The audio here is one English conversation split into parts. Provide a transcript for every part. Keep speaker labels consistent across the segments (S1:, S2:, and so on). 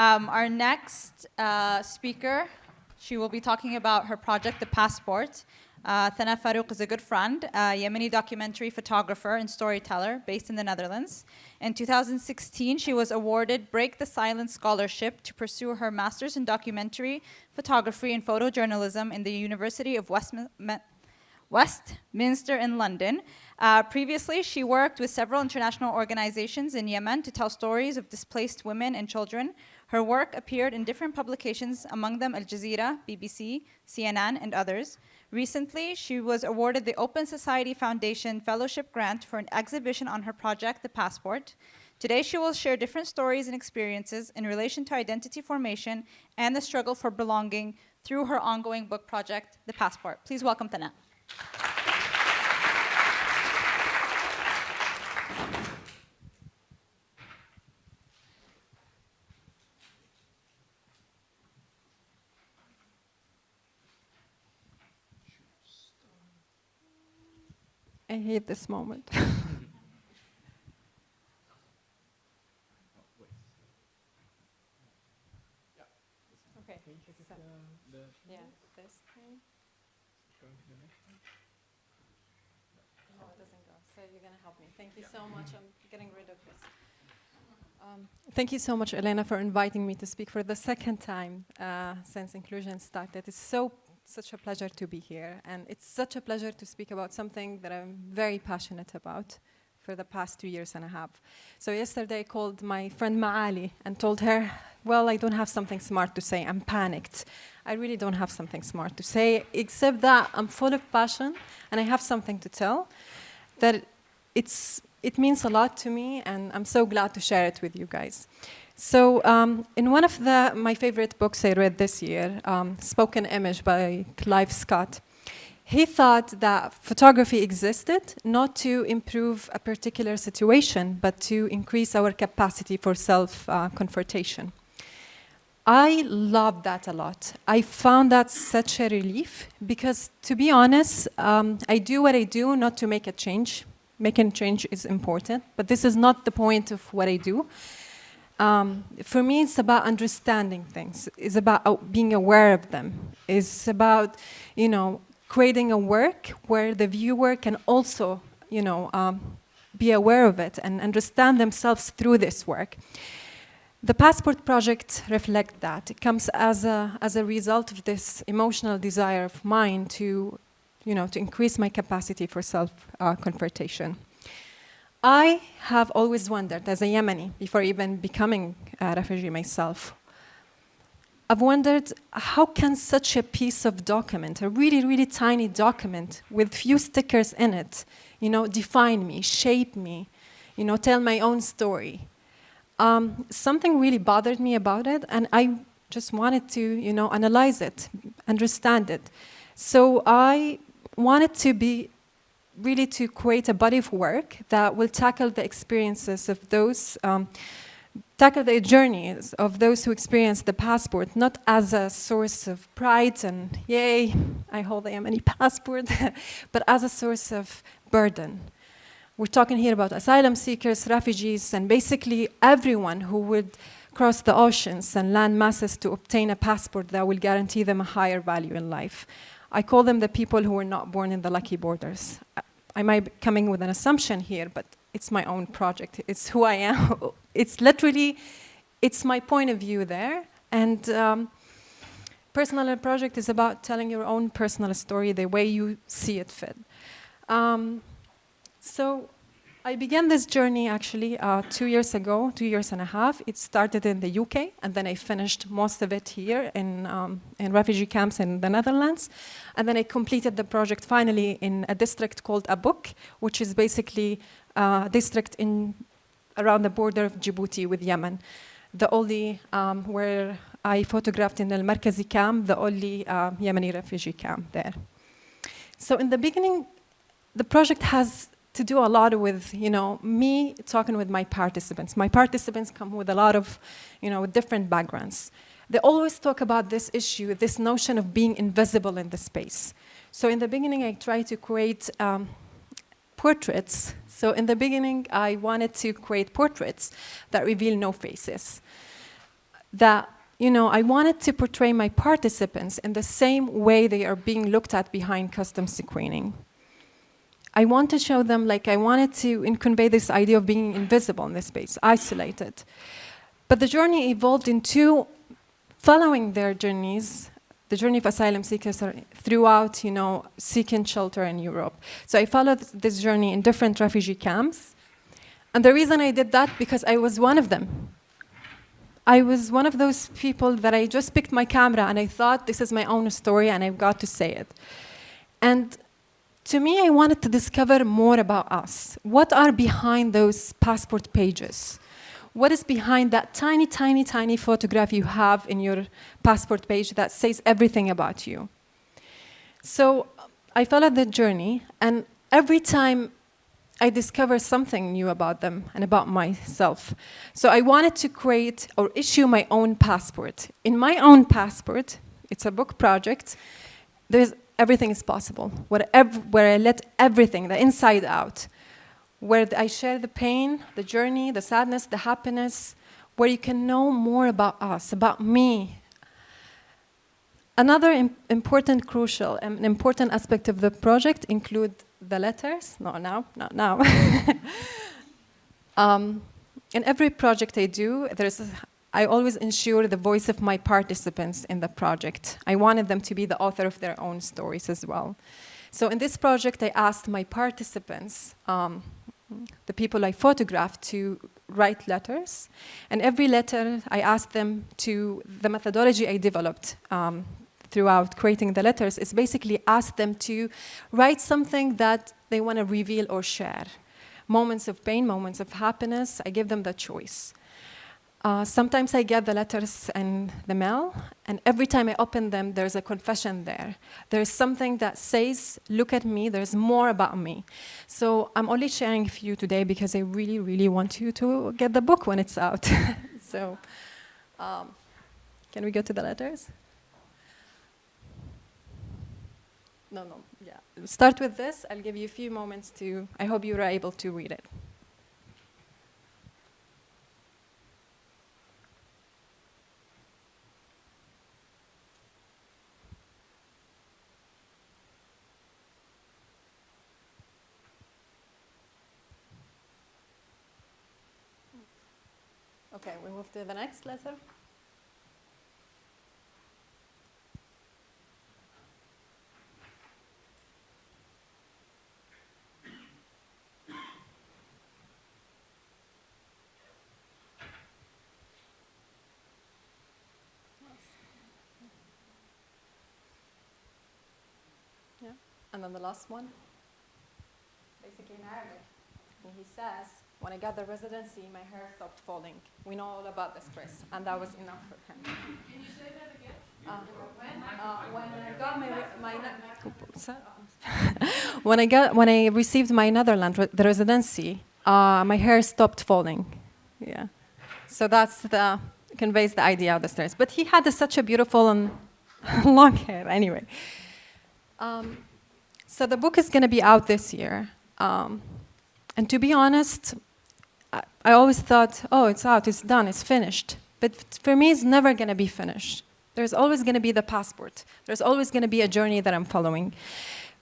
S1: Our next speaker, she will be talking about her project, The Passport. Thana Faroq is a good friend, a Yemeni documentary photographer and storyteller based in the Netherlands. In 2016, she was awarded Break the Silence Scholarship to pursue her master's in documentary photography and photojournalism in the University of Westminster in London. Previously, she worked with several international organizations in Yemen to tell stories of displaced women and children. Her work appeared in different publications, among them Al Jazeera, BBC, CNN, and others. Recently, she was awarded the Open Society Foundation Fellowship Grant for an exhibition on her project, The Passport. Today, she will share different stories and experiences in relation to identity formation and the struggle for belonging through her ongoing book project, The Passport. Please welcome Thana.
S2: I hate this moment.
S1: Okay. Yeah, this thing. No, it doesn't go. So you're going to help me. Thank you so much. I'm getting rid of this.
S2: Thank you so much, Elena, for inviting me to speak for the second time since Incluusion started. It's such a pleasure to be here, and it's such a pleasure to speak about something that I'm very passionate about for the past 2.5 years. So yesterday I called my friend Maali and told her, well, I don't have something smart to say. I'm panicked. I really don't have something smart to say, except that I'm full of passion and I have something to tell, that it means a lot to me, and I'm so glad to share it with you guys. So in one of my favorite books I read this year, Spoken Image by Clive Scott, he thought that photography existed not to improve a particular situation, but to increase our capacity for self-confrontation. I love that a lot. I found that such a relief because, to be honest, I do what I do not to make a change. Making change is important, but this is not the point of what I do. For me, it's about understanding things. It's about being aware of them. It's about, creating a work where the viewer can also, be aware of it and understand themselves through this work. The Passport project reflects that. It comes as a result of this emotional desire of mine to increase my capacity for self-confrontation. I have always wondered, as a Yemeni, before even becoming a refugee myself, I've wondered, how can such a piece of document, a really, really tiny document with few stickers in it, define me, shape me, tell my own story? Something really bothered me about it, and I just wanted to, analyze it, understand it. So I wanted to create a body of work that will tackle the experiences of those, tackle the journeys of those who experience the passport, not as a source of pride and, yay, I hold the Yemeni passport, but as a source of burden. We're talking here about asylum seekers, refugees, and basically everyone who would cross the oceans and land masses to obtain a passport that will guarantee them a higher value in life. I call them the people who were not born in the lucky borders. I might be coming with an assumption here, but it's my own project. It's who I am. It's my point of view there. And personal project is about telling your own personal story the way you see it fit. So I began this journey actually 2 years ago, 2.5 years. It started in the UK, and then I finished most of it here in refugee camps in the Netherlands. And then I completed the project finally in a district called Abuk, which is basically a district around the border of Djibouti with Yemen. The only, where I photographed in Al Markazi camp, the only Yemeni refugee camp there. So in the beginning, the project has to do a lot with, me talking with my participants. My participants come with a lot of, different backgrounds. They always talk about this issue, this notion of being invisible in the space. So in the beginning, I tried to create portraits. So in the beginning, I wanted to create portraits that reveal no faces. that, you know, I wanted to portray my participants in the same way they are being looked at behind customs screening. I want to show them, like, I wanted to convey this idea of being invisible in this space, isolated. But the journey evolved into following their journeys, the journey of asylum seekers are throughout, you know, seeking shelter in Europe. So I followed this journey in different refugee camps. And the reason I did that, because I was one of them. I was one of those people that I just picked my camera and I thought, this is my own story and I've got to say it. And to me, I wanted to discover more about us. What are behind those passport pages? What is behind that tiny, tiny, tiny photograph you have in your passport page that says everything about you? So I followed the journey, and every time I discover something new about them and about myself. So I wanted to create or issue my own passport. In my own passport, it's a book project, everything is possible, where I let everything, the inside out, where I share the pain, the journey, the sadness, the happiness, where you can know more about us, about me. Another important, crucial, and important aspect of the project include the letters. Not now. In every project I do, I always ensure the voice of my participants in the project. I wanted them to be the author of their own stories as well. So in this project, I asked my participants, the people I photographed, to write letters. And every letter, I asked them to, the methodology I developed throughout creating the letters is basically ask them to write something that they want to reveal or share. Moments of pain, moments of happiness, I give them the choice. Sometimes I get the letters in the mail, and every time I open them, there's a confession there. There's something that says, look at me, there's more about me. So I'm only sharing a few today because I really, really want you to get the book when it's out. So can we go to the letters? No, yeah. Start with this. I'll give you a few moments to, I hope you are able to read it. Okay, we move to the next letter. Yeah, and then the last one, basically in Arabic. And he says, when I got the residency, my hair stopped falling. We know all about the stress, and that was enough for him. Can you say that again? When I received my Netherlands the residency, my hair stopped falling. Yeah, so that's conveys the idea of the stress. But he had such a beautiful and long hair. Anyway, so the book is going to be out this year. And to be honest, I always thought, oh, it's out, it's done, it's finished. But for me, it's never going to be finished. There's always going to be the passport. There's always going to be a journey that I'm following.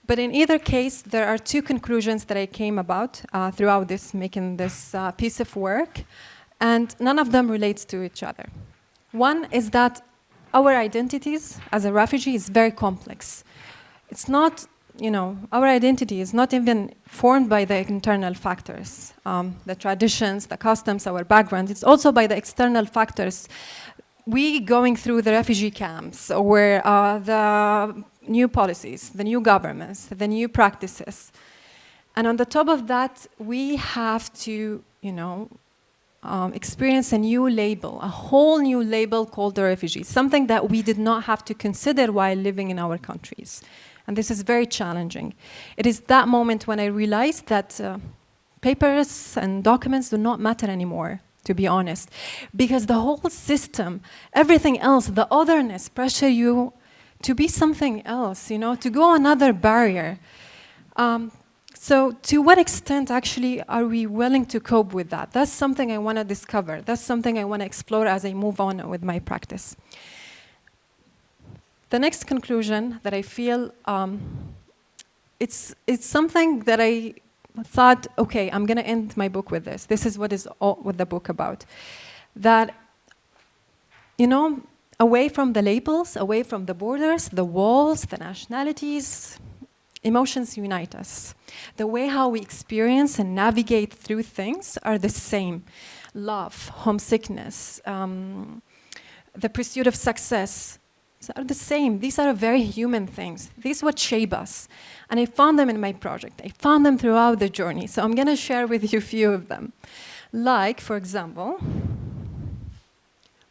S2: But in either case, there are two conclusions that I came about throughout making this piece of work, and none of them relates to each other. One is that our identities as a refugee is very complex. It's not, our identity is not even formed by the internal factors, the traditions, the customs, our background. It's also by the external factors. We going through the refugee camps, or the new policies, the new governments, the new practices. And on the top of that, we have to, experience a new label, a whole new label called the refugee, something that we did not have to consider while living in our countries. And this is very challenging. It is that moment when I realized that papers and documents do not matter anymore, to be honest, because the whole system, everything else, the otherness, pressure you to be something else, to go another barrier. So to what extent actually are we willing to cope with that? That's something I want to discover. That's something I want to explore as I move on with my practice. The next conclusion that I feel, it's something that I thought, okay, I'm going to end my book with this. This is what the book about. That, you know, away from the labels, away from the borders, the walls, the nationalities, emotions unite us. The way how we experience and navigate through things are the same. Love, homesickness, the pursuit of success are the same. These are very human things. These is what shape us. And I found them in my project. I found them throughout the journey. So I'm going to share with you a few of them. Like, for example,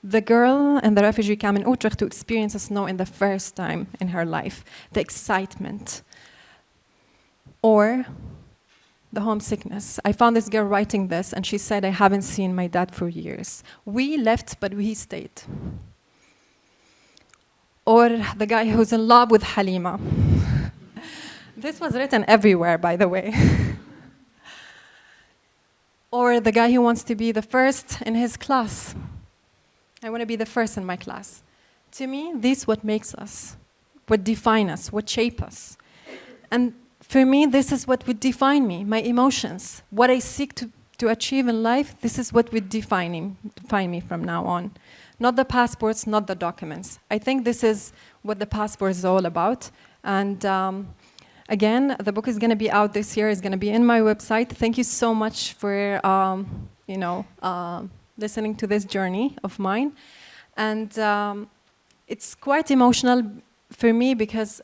S2: the girl in the refugee camp in Utrecht who experienced snow in the first time in her life, the excitement. Or the homesickness. I found this girl writing this, and she said, I haven't seen my dad for years. We left, but we stayed. Or the guy who's in love with Halima. This was written everywhere, by the way. Or the guy who wants to be the first in his class. I want to be the first in my class. To me, this is what makes us, what define us, what shape us. And for me, this is what would define me, my emotions. What I seek to achieve in life, this is what would define me from now on. Not the passports, not the documents. I think this is what the passport is all about. And again, the book is going to be out this year. It's going to be in my website. Thank you so much for listening to this journey of mine. And it's quite emotional for me because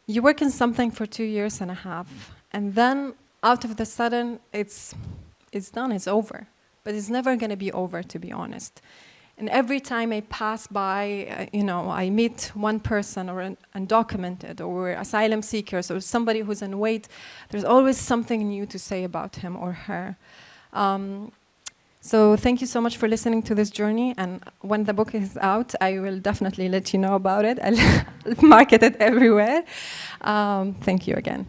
S2: you work in something for 2.5 years, and then out of the sudden, it's done, it's over. But it's never going to be over, to be honest. And every time I pass by, I meet one person or undocumented or asylum seekers or somebody who's in wait, there's always something new to say about him or her. So thank you so much for listening to this journey. And when the book is out, I will definitely let you know about it. I'll market it everywhere. Thank you again.